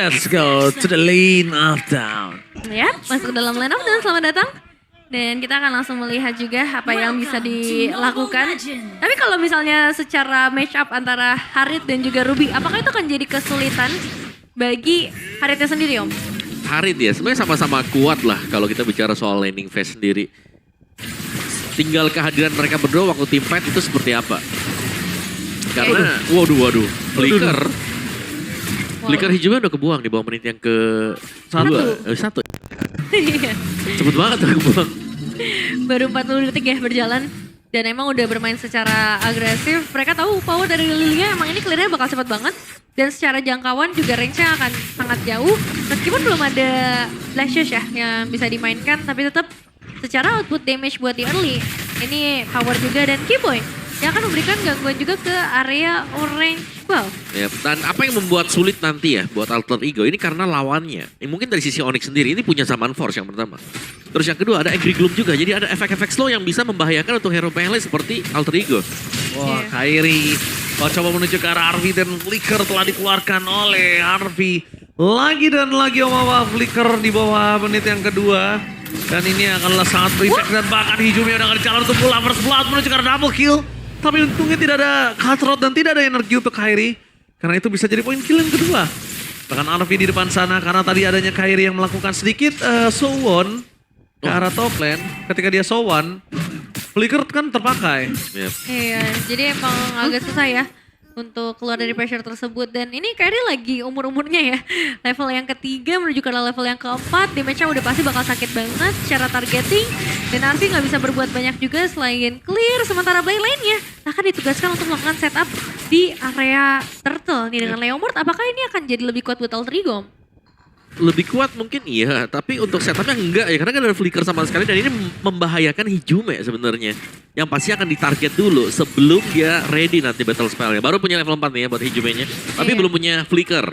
Let's go to the lane of down. Ya, masuk ke dalam line up dan selamat datang. Dan kita akan langsung melihat juga apa yang bisa dilakukan. Tapi kalau misalnya secara match up antara Harit dan juga Ruby, apakah itu akan jadi kesulitan bagi Haritnya sendiri, Om? Harit ya, sebenarnya sama-sama kuat lah kalau kita bicara soal laning phase sendiri. Tinggal kehadiran mereka berdua waktu team fight itu seperti apa. Karena, waduh, Flicker hijaunya udah kebuang di bawah menit yang ke satu. Iya. Cepet banget udah kebuang. Baru 40 detik ya berjalan. Dan emang udah bermain secara agresif. Mereka tahu power dari Lilia emang ini clear-nya bakal cepat banget. Dan secara jangkauan juga range-nya akan sangat jauh. Meskipun belum ada flashes ya yang bisa dimainkan. Tapi tetap secara output damage buat di early. Ini power juga dan Keyboy yang akan memberikan gangguan juga ke area orange well. Ya, dan apa yang membuat sulit nanti ya buat Alter Ego ini karena lawannya. Mungkin dari sisi Onyx sendiri ini punya Summon Force yang pertama. Terus yang kedua ada Angry Gloom juga. Jadi ada efek-efek slow yang bisa membahayakan untuk hero melee seperti Alter Ego. Wah, Kairi coba menuju ke arah Arvi dan Flicker telah dikeluarkan oleh Arvi. Lagi dan lagi Flicker di bawah menit yang kedua. Dan ini akanlah sangat berimpact dan bahkan Hijumi udah akan jalan untuk Lovers Blood menuju ke arah double kill. Tapi untungnya tidak ada cutthroat dan tidak ada energi untuk Kairi. Karena itu bisa jadi poin kill yang kedua. Bahkan Arvi di depan sana karena tadi adanya Kairi yang melakukan sedikit Sowon ke arah top lane. Ketika dia Sowan, Flicker kan terpakai. Yep. Iya, jadi emang agak susah ya untuk keluar dari pressure tersebut. Dan ini Kairi lagi umur-umurnya ya. Level yang ketiga menuju ke level yang keempat. Damage-nya udah pasti bakal sakit banget secara targeting. Dan Arvi nggak bisa berbuat banyak juga selain clear. Sementara Blade lainnya akan ditugaskan untuk melakukan setup di area turtle nih dengan Leomord. Apakah ini akan jadi lebih kuat buat Alter Ego? Lebih kuat mungkin iya, tapi untuk setupnya enggak ya. Karena kan ada Flicker sama sekali dan ini membahayakan Hijumi sebenarnya. Yang pasti akan ditarget dulu sebelum dia ready nanti battle spellnya. Baru punya level 4 nih ya buat Hijuminya, tapi belum punya Flicker.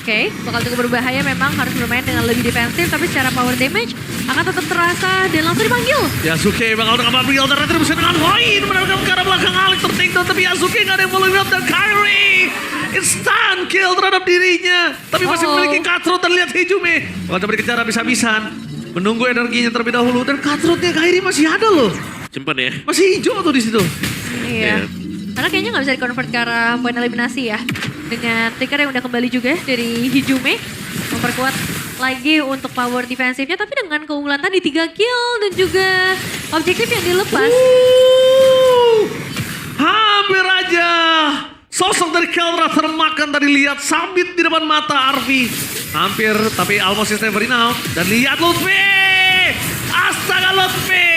Oke, bakal cukup berbahaya memang harus bermain dengan lebih defensif. Tapi secara power damage akan tetap terasa dan langsung dipanggil. Yasuke bakal dengan Gabriel dan Retribution dengan poin menambahkan ke arah belakang Alex tertinggal. Tapi Yasuke nggak ada yang follow up dan Kairi instant kill terhadap dirinya. Tapi masih memiliki cutthroat dan lihat Hijumi. Bakal coba dikejar habis-habisan. Menunggu energinya terlebih dahulu dan cutthroatnya Kairi masih ada loh. Simpan ya. Masih hijau tuh di situ. Iya. Karena kayaknya nggak bisa di-convert ke arah poin eliminasi ya. Dengan Flicker yang udah kembali juga dari Hijumi. Memperkuat lagi untuk power defensifnya. Tapi dengan keunggulan tadi 3 kill dan juga objektif yang dilepas. Hampir aja. Sosok dari Keldra termakan tadi lihat sabit di depan mata Arvi. Hampir tapi almost is never enough. Dan lihat Lutfi. Astaga Lutfi.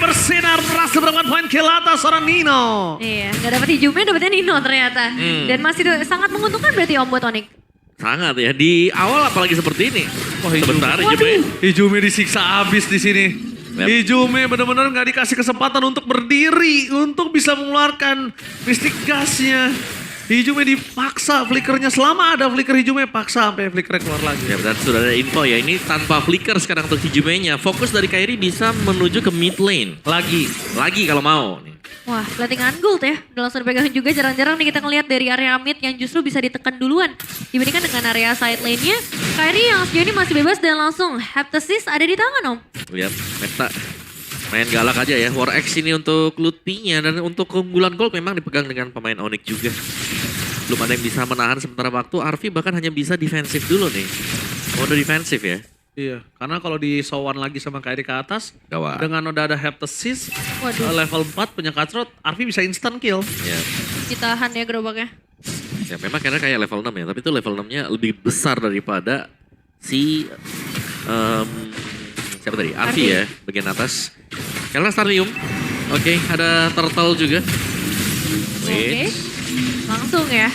Bersinar berhasil mendapatkan poin kill atas seorang Nino. Iya, gak dapet Hijumi, dapetnya Nino ternyata. Dan masih sangat menguntungkan berarti Om buat Onyx. Sangat ya, di awal apalagi seperti ini. Wah, sebentar Hijumi. Hijumi disiksa habis di sini. Yep. Hijumi benar-benar nggak dikasih kesempatan untuk berdiri, untuk bisa mengeluarkan Mystic Gas-nya. Hijumi dipaksa flickernya, selama ada flicker Hijumi paksa sampai flickernya keluar lagi. Ya, dan sudah ada info ya, ini tanpa flicker sekarang untuk Hijuminya. Fokus dari Kairi bisa menuju ke mid lane. Lagi kalau mau. Wah, platingan gold ya. Udah langsung dipegang juga, jarang-jarang nih kita ngelihat dari area mid yang justru bisa ditekan duluan. Dibandingkan dengan area side lane-nya. Kairi yang sejauh ini masih bebas dan langsung Heptasis ada di tangan Om. Lihat, Meta main galak aja ya. War X ini untuk Lutfi-nya dan untuk keunggulan gold memang dipegang dengan pemain Onyx juga. Belum ada yang bisa menahan sementara waktu. Arvi bahkan hanya bisa defensif dulu nih. Mode defensif ya. Iya, karena kalau di Sowan lagi sama Kairi ke atas, Gawat. dengan udah ada Heptasis, Waduh. level 4 punya cutthroat, Arvi bisa instant kill. Ya. Ditahan ya gerobaknya. Ya memang karena kayak level 6 ya. Tapi itu level 6-nya lebih besar daripada si siapa tadi? Arvi ya, bagian atas. Karena Starium. Oke, ada Turtle juga. Oke. Langsung ya.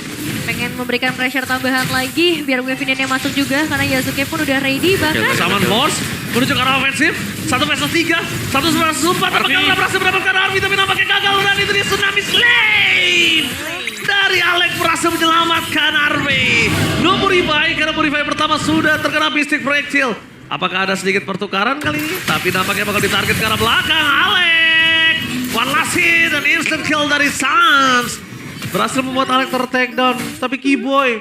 Pengen memberikan pressure tambahan lagi biar Wevinian yang masuk juga karena Yasuke pun udah ready bahkan. Summon Force menuju ke arah ofensif. 1 versus 3, 1 versus 4. Apakah berhasil mendapatkan Arvi tapi nampaknya gagal dan itu dia Tsunami Slave. Dari Alex berhasil menyelamatkan Arvi. No Purify karena Purify pertama sudah terkena Mystic Projectile. Apakah ada sedikit pertukaran kali ini? Tapi nampaknya bakal ditarget ke arah belakang. Alex. One last hit dan instant kill dari Sans. Berhasil membuat Alex ter-takedown. Tapi Keyboy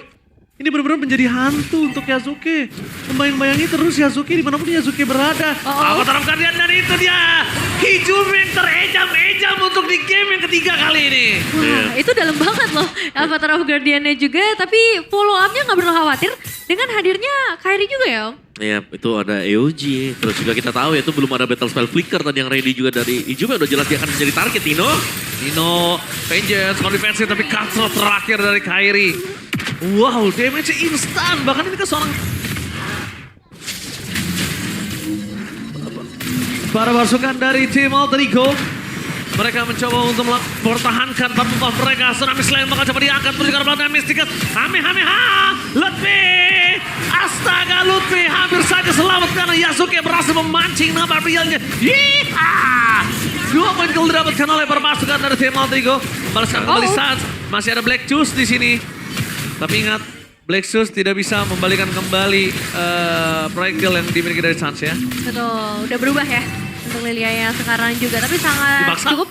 Ini benar-benar menjadi hantu untuk Yasuke. Membayang-bayangi terus Yasuke dimanapun Yasuke berada. Avatar of Guardian dan itu dia. Hijume yang terejam-ejam untuk di game yang ketiga kali ini. Wah, itu dalam banget loh Avatar of Guardian-nya juga. Tapi follow up-nya gak perlu khawatir dengan hadirnya Kairi juga ya Om. Ya, itu ada EOG. Terus juga kita tahu ya itu belum ada battle spell flicker tadi yang ready juga dari Ijume. Udah jelas dia akan menjadi target Nino. Nino, Vengeance, kalau defensive tapi cutthroat terakhir dari Kairi. Wow, damage instan. Bahkan ini kan seorang... Para pasukan dari tim Alter Ego. Mereka mencoba untuk mempertahankan pasukan mereka. Tsunami Slam bakal coba diangkat. Terus juga belakang Mystikus. Lutfi. Astaga Lutfi hampir saja selamat karena Yasuke berhasil memancing nampar realnya. Yeehaw! 2 poin kill didapatkan oleh para pasukan dari tim Alter Ego. Balaskan kembali Sans. Masih ada Black Juice di sini. Tapi ingat, Black Shoes tidak bisa membalikan kembali proyektil yang dimiliki dari Sans ya. Betul, udah berubah ya untuk Lilia yang sekarang juga. Tapi sangat Dibaksa. cukup.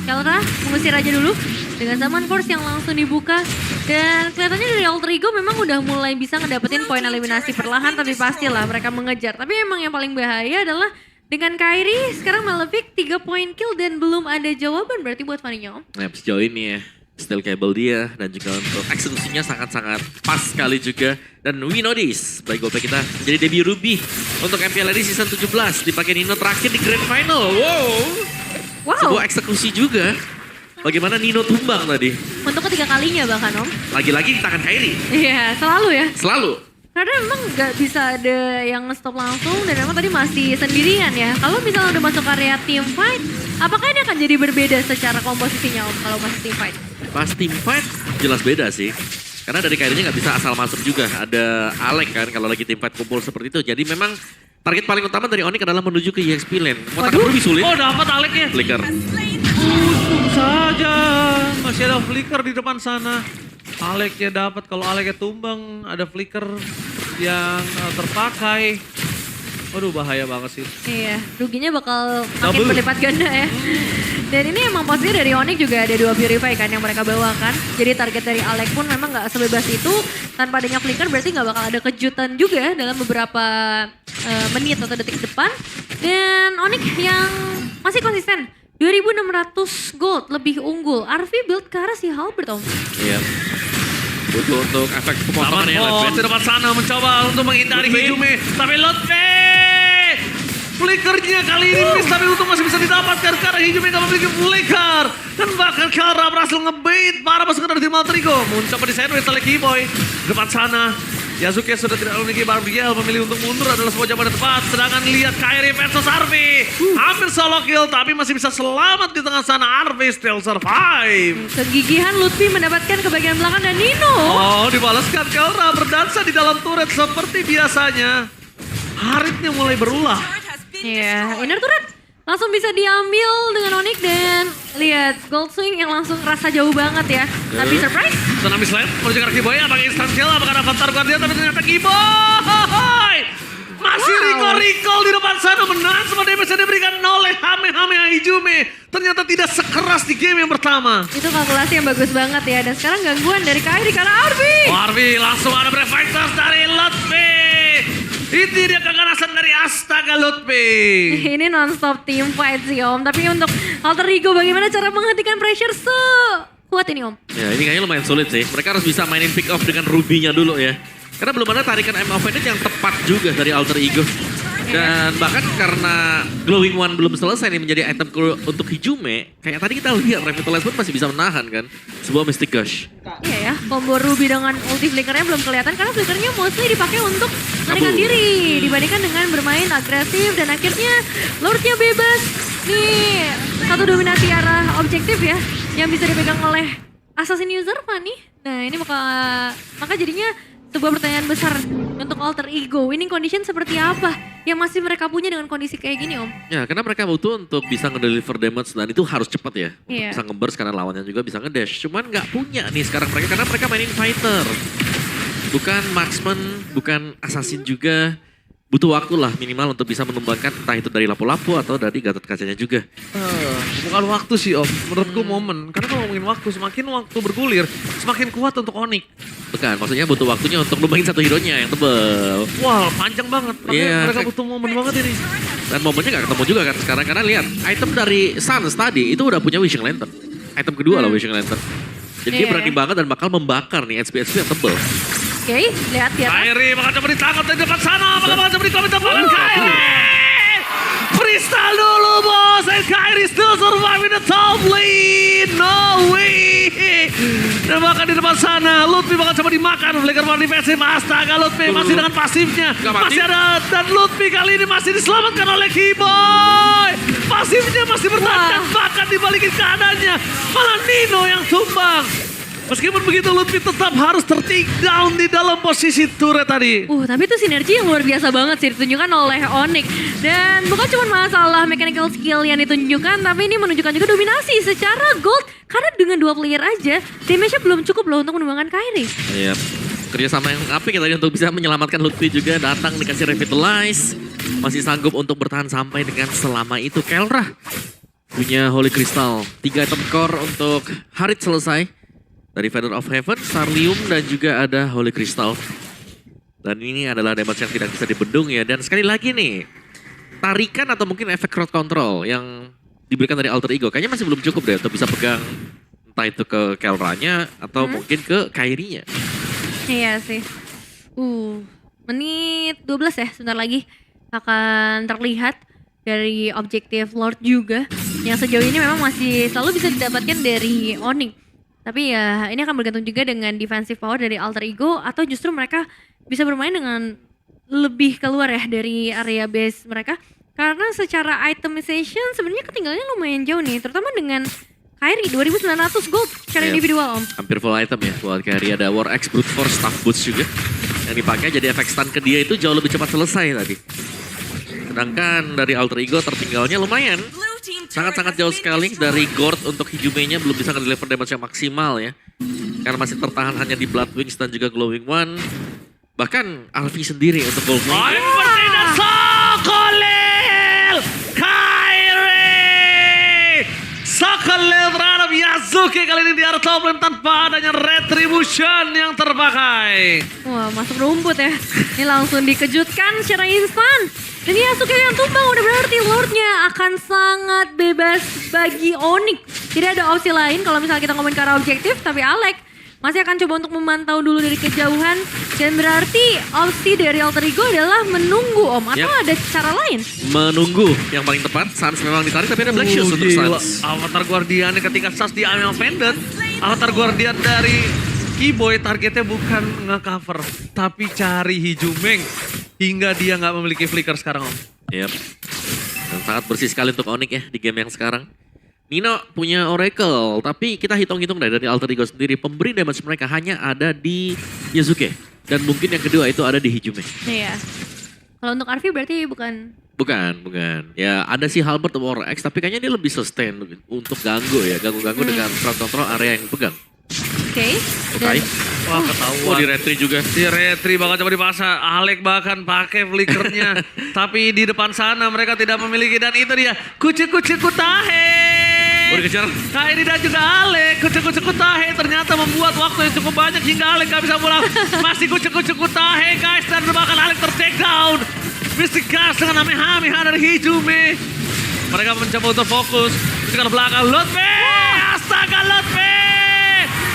Kelra mengusir aja dulu dengan Zaman Force yang langsung dibuka. Dan kelihatannya dari Alter Ego memang udah mulai bisa ngedapetin poin eliminasi perlahan. Tapi pastilah mereka mengejar. Tapi emang yang paling bahaya adalah dengan Kairi sekarang Malefic 3 poin kill dan belum ada jawaban berarti buat Fanny-nya Om. Nah, sejauh ini ya. Steel cable dia dan juga untuk eksekusinya sangat-sangat pas sekali juga. Dan we know this, baik golpe kita menjadi debut Ruby untuk MPL di season 17 dipakai Nino terakhir di Grand Final. Wow. Sebuah eksekusi juga. Bagaimana Nino tumbang tadi. Untuk ketiga kalinya bahkan Om. Lagi-lagi di tangan Kairi. Iya selalu ya. Selalu. Karena memang nggak bisa ada yang stop langsung dan memang tadi masih sendirian ya. Kalau misalnya udah masuk area team fight, apakah ini akan jadi berbeda secara komposisinya Om kalau masuk team fight? Pas team fight jelas beda sih. Karena dari Kairinya nggak bisa asal masuk juga. Ada Alek kan kalau lagi team fight kumpul seperti itu. Jadi memang target paling utama dari Onyx adalah menuju ke EXP lane. Mau tangkap lebih sulit. Oh dapat Aleknya. Flicker. Untung saja. Masih ada flicker di depan sana. Aleknya dapat, kalau Aleknya tumbang ada flicker yang terpakai. Waduh bahaya banget sih. Iya, ruginya bakal makin Double. berlipat ganda ya. Dan ini emang posisi dari Onyx juga ada 2 Purify kan yang mereka bawakan. Jadi target dari Alek pun memang gak sebebas itu. Tanpa adanya flicker berarti gak bakal ada kejutan juga dalam beberapa menit atau detik depan. Dan Onyx yang masih konsisten. 2.600 gold lebih unggul. Arvi build ke arah si Halbert Om. Iya. Butuh untuk efek pemotongan Taman ya. Fox di depan sana mencoba untuk menghindari Lutfi. Hijume. Tapi Lutfi! Flickernya kali ini miss, tapi untung masih bisa didapatkan karena Hijume gak memiliki flicker. Dan bahkan Kelra berhasil ngebait para pasukan dari tim Alter Ego. Mencoba di sandwich oleh Keyboy. Di depan sana. Yasuke sudah tidak memiliki Barbiel, memilih untuk mundur adalah sebuah jawaban yang tepat. Sedangkan lihat Kairi versus Arvi. Hampir solo kill tapi masih bisa selamat di tengah sana. Arvi still survive. Kegigihan Lutfi mendapatkan ke bagian belakang dan Nino. Oh, dibalaskan Kelra berdansa di dalam turret seperti biasanya. Haritnya mulai berulah. Iya, inner turret langsung bisa diambil dengan Onyx dan lihat Gold Swing yang langsung rasa jauh banget ya. Tapi surprise. Tsunami Slam menuju ke Kiboy, apakah instant kill, apakah ada Avatar Guardian, tapi ternyata Kiboy! Masih Wow. recall di depan sana, menahan semua damage yang diberikan oleh Hame Hijume. Ternyata tidak sekeras di game yang pertama. Itu kalkulasi yang bagus banget ya. Dan sekarang gangguan dari Kairi karena Arvi. Arvi langsung ada Brave Fighters dari Lutfi. Itu dia kekerasan dari Astaga Lutfi. Ini non-stop team fight sih Om. Tapi untuk Alter Ego bagaimana cara menghentikan pressure sekuat ini Om? Ya ini kayaknya lumayan sulit sih. Mereka harus bisa mainin pick off dengan Ruby-nya dulu ya. Karena belum ada tarikan M of yang tepat juga dari Alter Ego. Dan bahkan karena Glowing One belum selesai nih menjadi item untuk Hijume. Kayak tadi kita lihat Revitalize pun masih bisa menahan kan. Sebuah Mystic Gush. Iya ya, combo Ruby dengan ulti flickernya belum kelihatan karena flickernya mostly dipakai untuk melarikan diri dibandingkan dengan bermain agresif dan akhirnya Lordnya bebas. Nih satu dominasi arah objektif ya yang bisa dipegang oleh assassin user Fanny. Nah ini maka jadinya sebuah pertanyaan besar untuk Alter Ego. Winning condition seperti apa yang masih mereka punya dengan kondisi kayak gini Om? Ya karena mereka butuh untuk bisa ngedeliver damage dan itu harus cepat ya. Iya. Bisa nge-burst karena lawannya juga bisa ngedash. Cuman nggak punya nih sekarang mereka karena mereka mainin fighter. Bukan marksman, bukan assassin juga. butuh waktu lah minimal untuk bisa menumbangkan entah itu dari lapu-lapu atau dari gatot kacanya juga. Bukan waktu sih Om, menurutku momen. Karena kalau ngomongin waktu, semakin waktu bergulir, semakin kuat untuk Onyx. Bukan, maksudnya butuh waktunya untuk numbangin satu hero-nya yang tebel. Wah, panjang banget. Makanya Iya, mereka kayak- butuh momen banget ini. Dan momennya gak ketemu juga kan sekarang. Karena lihat, item dari Suns tadi itu udah punya Wishing Lantern. Item kedua lah Wishing Lantern. Jadi dia Iya. berani banget dan bakal membakar nih HP yang tebel. Oke, lihat ya. Kyrie bakal coba ditangkap dari depan sana. Bakal coba ditangkap tangan Kyrie. Freestyle dulu bos. And Kyrie still survive in the top lane. No way. Dan bahkan di depan sana. Lutfi bakal coba dimakan. Flicker mau defensif. Astaga Lutfi masih dengan pasifnya. Nggak mati. Masih ada. Dan Lutfi kali ini masih diselamatkan oleh Keyboy. Pasifnya masih bertahan. Bahkan dibalikin keadaannya. Malah Nino yang tumbang. Meskipun begitu Lutfi tetap harus tertake down di dalam posisi turret tadi. Tapi itu sinergi yang luar biasa banget sih ditunjukkan oleh Onyx. Dan bukan cuma masalah mechanical skill yang ditunjukkan, tapi ini menunjukkan juga dominasi secara gold. Karena dengan 2 player aja, damage-nya belum cukup loh untuk menumbangkan Kyrie. Iya. Kerjasama yang apik ya tadi untuk bisa menyelamatkan Lutfi juga datang dikasih revitalize. Masih sanggup untuk bertahan sampai dengan selama itu. Kelrah punya Holy Crystal. 3 item core untuk Harit selesai. Dari Feather of Heaven, Sarlium dan juga ada Holy Crystal. Dan ini adalah damage yang tidak bisa dibendung ya. Dan sekali lagi nih, tarikan atau mungkin efek crowd control yang diberikan dari Alter Ego. Kayaknya masih belum cukup deh untuk bisa pegang entah itu ke Kelranya atau mungkin ke Kyrie-nya. Iya sih. Menit 12 ya, sebentar lagi akan terlihat dari objektif Lord juga. Yang sejauh ini memang masih selalu bisa didapatkan dari Onyx. Tapi ya ini akan bergantung juga dengan defensive power dari Alter Ego atau justru mereka bisa bermain dengan lebih keluar ya dari area base mereka. Karena secara itemization sebenarnya ketinggalannya lumayan jauh nih, terutama dengan Kyrie 2.900 gold secara Iya. individual Om. Hampir full item ya buat Kyrie. Ada War X Brute Force Staff Boots juga. Yang dipakai jadi efek stun ke dia itu jauh lebih cepat selesai tadi. Sedangkan dari Alter Ego tertinggalnya lumayan. Sangat-sangat jauh sekali dari Gord untuk Hijumenya belum bisa nge-deliver damage yang maksimal ya. Karena masih tertahan hanya di Blood Wings dan juga Glowing One. Bahkan Alfie sendiri untuk Gold Lane. Tidak Sokolil! Kyrie! Sokolil terhadap Yasuke kali ini di area top lane tanpa adanya retribution yang terpakai. Wah, masuk rumput ya. Ini langsung dikejutkan secara instan. Dan Yasuke yang tumbang udah berarti Lordnya akan sangat bebas bagi Onyx. Tidak ada opsi lain kalau misalnya kita ngomongin ke arah objektif, tapi Alex masih akan coba untuk memantau dulu dari kejauhan. Dan berarti opsi dari Alter Ego adalah menunggu Om. Atau Yap. ada cara lain? Menunggu yang paling tepat. Suns memang ditarik tapi ada Black Shoes untuk Gila. Suns. Avatar Guardian ketika Sas diambil Pendant. Avatar Guardian dari Keyboy targetnya bukan nge-cover, tapi cari Hijumeng. Hingga dia nggak memiliki flicker sekarang Om. Yep. Dan sangat bersih sekali untuk Onyx ya di game yang sekarang. Nino punya Oracle, tapi kita hitung-hitung dari Alter Ego sendiri. Pemberi damage mereka hanya ada di Yasuke. Dan mungkin yang kedua itu ada di Hijume. Iya. Kalau untuk Arvi berarti bukan... Bukan. Ya ada si Halberd War X, tapi kayaknya dia lebih sustain untuk ganggu ya. Ganggu-ganggu dengan crowd control area yang pegang. Oke. Oke. Wah Oh, ketahuan. di retri juga. Si Retri bakal coba dipaksa. Alek bahkan pakai flickernya. Tapi di depan sana mereka tidak memiliki. Dan itu dia. Kucing-kucing kutahe. Oh, dikejar. Kyrie dan juga Alek. Kucing-kucing kutahe ternyata membuat waktu yang cukup banyak. Hingga Alek gak bisa pulang. Masih kucing-kucing kutahe guys. Dan bahkan Alek ter-take down. Mystic Gas dengan Amehameha dari Hijume. Mereka mencoba untuk fokus. Ke belakang Lutfi. Astaga Lutfi.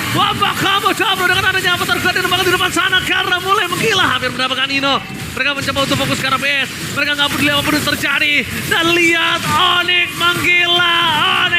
Wabah kamu coba dengan adanya Avatar Guardian banget di depan sana karena mulai menggila hampir mendapatkan Nino. Mereka mencoba untuk fokus ke arah BS. Mereka nggak peduli apapun yang terjadi. Dan lihat Onyx menggila. Onyx